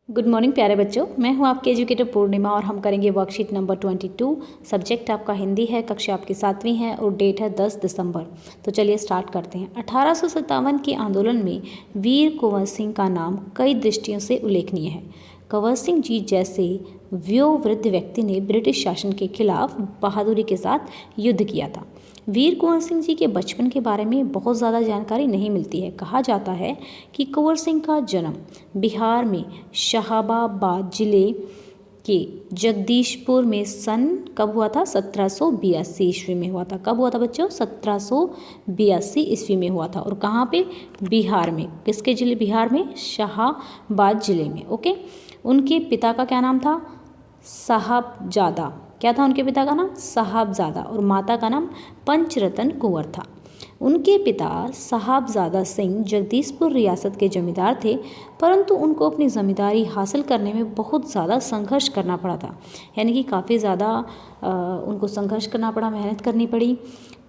Good morning प्यारे बच्चों, मैं हूं आपके एजुकेटर पूर्णिमा और हम करेंगे वर्कशीट नंबर 22। सब्जेक्ट आपका हिंदी है, कक्षा आपकी 7वीं है और डेट है 10 दिसंबर। तो चलिए स्टार्ट करते हैं। 1857 के आंदोलन में वीर कुंवर सिंह का नाम कई दृष्टियों से उल्लेखनीय है। कंवर सिंह जी जैसे वयोवृद्ध व्यक्ति ने ब्रिटिश शासन के खिलाफ बहादुरी के साथ युद्ध किया था। वीर कुंवर सिंह जी के बचपन के बारे में बहुत ज़्यादा जानकारी नहीं मिलती है। कहा जाता है कि कुंवर सिंह का जन्म बिहार में शहाबाबाद जिले के जगदीशपुर में सन कब हुआ था? 1782 ईस्वी में हुआ था। कब हुआ था बच्चों? 1782 ईस्वी में हुआ था। और कहाँ पे? बिहार में। किसके जिले? बिहार में शहाबाद जिले में। ओके। उनके पिता का क्या नाम था? साहबजादा। क्या था उनके पिता का नाम? साहबजादा। और माता का नाम पंचरतन कुंवर था। उनके पिता साहबजादा सिंह जगदीशपुर रियासत के जमींदार थे, परंतु उनको अपनी ज़मींदारी हासिल करने में बहुत ज़्यादा संघर्ष करना पड़ा था। यानी कि काफ़ी ज़्यादा उनको संघर्ष करना पड़ा, मेहनत करनी पड़ी।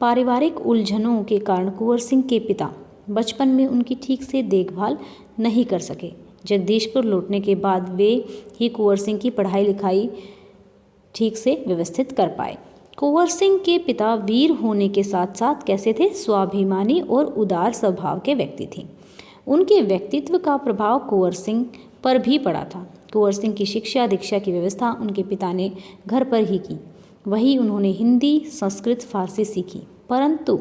पारिवारिक उलझनों के कारण कुंवर सिंह के पिता बचपन में उनकी ठीक से देखभाल नहीं कर सके। जगदीशपुर लौटने के बाद वे ही कुंवर सिंह की पढ़ाई लिखाई ठीक से व्यवस्थित कर पाए। कुंवर सिंह के पिता वीर होने के साथ साथ कैसे थे? स्वाभिमानी और उदार स्वभाव के व्यक्ति थे। उनके व्यक्तित्व का प्रभाव कुंवर सिंह पर भी पड़ा था। कुंवर सिंह की शिक्षा दीक्षा की व्यवस्था उनके पिता ने घर पर ही की। वही उन्होंने हिंदी, संस्कृत, फारसी सीखी, परंतु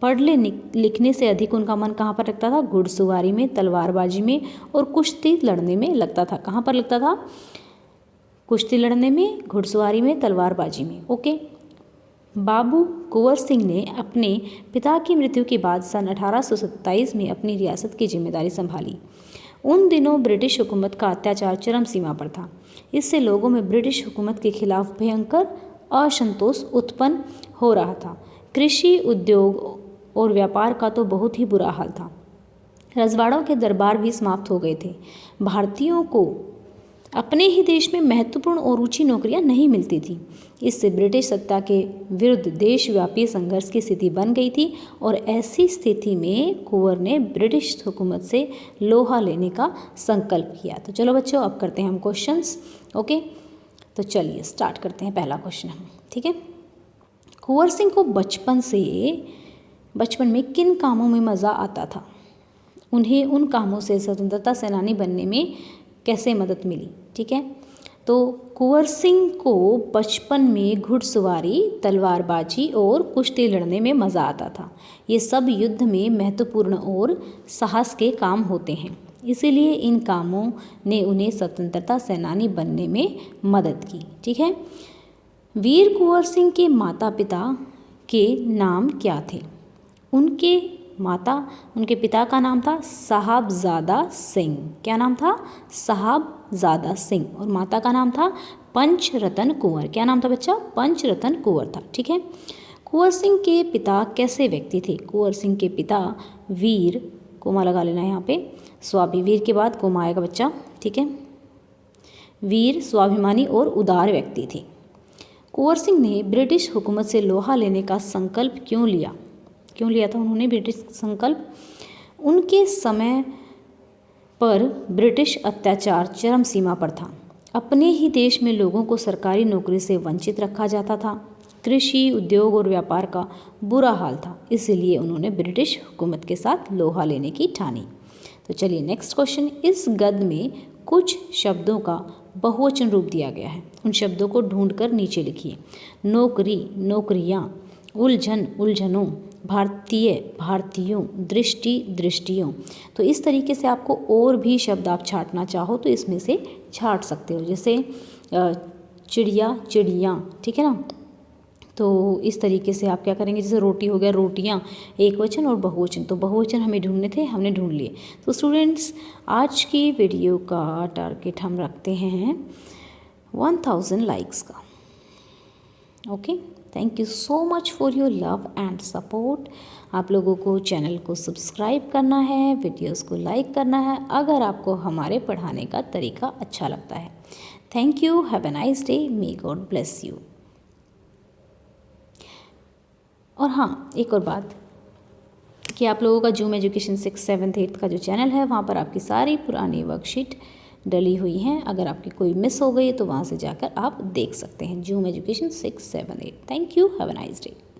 पढ़ने लिखने से अधिक उनका मन कहाँ पर लगता था? घुड़सवारी में, तलवारबाजी में और कुश्ती लड़ने में लगता था। कहाँ पर लगता था? कुश्ती लड़ने में, घुड़सवारी में, तलवारबाजी में। ओके। बाबू कुंवर सिंह ने अपने पिता की मृत्यु के बाद सन 1827 में अपनी रियासत की जिम्मेदारी संभाली। उन दिनों ब्रिटिश हुकूमत का अत्याचार चरम सीमा पर था। इससे लोगों में ब्रिटिश हुकूमत के खिलाफ भयंकर असंतोष उत्पन्न हो रहा था। कृषि, उद्योग और व्यापार का तो बहुत ही बुरा हाल था। रजवाड़ों के दरबार भी समाप्त हो गए थे। भारतीयों को अपने ही देश में महत्वपूर्ण और ऊंची नौकरियां नहीं मिलती थी। इससे ब्रिटिश सत्ता के विरुद्ध देशव्यापी संघर्ष की स्थिति बन गई थी और ऐसी स्थिति में कुंवर ने ब्रिटिश हुकूमत से लोहा लेने का संकल्प किया। तो चलो बच्चों, अब करते हैं हम क्वेश्चंस। ओके, तो चलिए स्टार्ट करते हैं। पहला क्वेश्चन हम, ठीक है। कुंवर सिंह को बचपन में किन कामों में मज़ा आता था? उन्हें उन कामों से स्वतंत्रता सेनानी बनने में कैसे मदद मिली? ठीक है। तो कुंवर सिंह को बचपन में घुड़सवारी, तलवारबाजी और कुश्ती लड़ने में मज़ा आता था। ये सब युद्ध में महत्वपूर्ण और साहस के काम होते हैं, इसीलिए इन कामों ने उन्हें स्वतंत्रता सेनानी बनने में मदद की। ठीक है। वीर कुंवर सिंह के माता पिता के नाम क्या थे? उनके पिता का नाम था साहबजादा सिंह। क्या नाम था? साहबजादा सिंह। और माता का नाम था पंचरतन कुंवर। क्या नाम था बच्चा? पंचरतन कुंवर था। ठीक है। कुंवर सिंह के पिता कैसे व्यक्ति थे? कुंवर सिंह के पिता वीर, कोमा लगा लेना यहाँ पे, वीर के बाद कोमा आएगा बच्चा। ठीक है। वीर, स्वाभिमानी और उदार व्यक्ति थे। कुंवर सिंह ने ब्रिटिश हुकूमत से लोहा लेने का संकल्प क्यों लिया था उन्होंने ब्रिटिश संकल्प? उनके समय पर ब्रिटिश अत्याचार चरम सीमा पर था। अपने ही देश में लोगों को सरकारी नौकरी से वंचित रखा जाता था। कृषि, उद्योग और व्यापार का बुरा हाल था, इसलिए उन्होंने ब्रिटिश हुकूमत के साथ लोहा लेने की ठानी। तो चलिए नेक्स्ट क्वेश्चन। इस गद्य में कुछ शब्दों का बहुवचन रूप दिया गया है। उन शब्दों को ढूंढकर नीचे लिखिए। नौकरी, नौकरियाँ, उलझन, उलझनों, भारतीय, भारतीयों, दृष्टि, दृष्टियों। तो इस तरीके से आपको और भी शब्द आप छांटना चाहो तो इसमें से छांट सकते हो, जैसे चिड़िया, चिड़ियाँ। ठीक है ना। तो इस तरीके से आप क्या करेंगे? जैसे रोटी हो गया, रोटियाँ, एक वचन और बहुवचन। तो बहुवचन हमें ढूंढने थे, हमने ढूंढ लिए। तो स्टूडेंट्स, आज की वीडियो का टारगेट हम रखते हैं 1000 लाइक्स का। Okay, thank you so much for your love and support. आप लोगों को चैनल को सब्सक्राइब करना है, वीडियोस को लाइक करना है अगर आपको हमारे पढ़ाने का तरीका अच्छा लगता है। Thank you, have a nice day, may God bless you. और हाँ, एक और बात कि आप लोगों का जूम एजुकेशन 6, 7, 8 का जो चैनल है, वहाँ पर आपकी सारी पुरानी वर्कशीट डली हुई हैं। अगर आपकी कोई मिस हो गई तो वहाँ से जाकर आप देख सकते हैं। Zoom education 678। Thank you, have a nice day.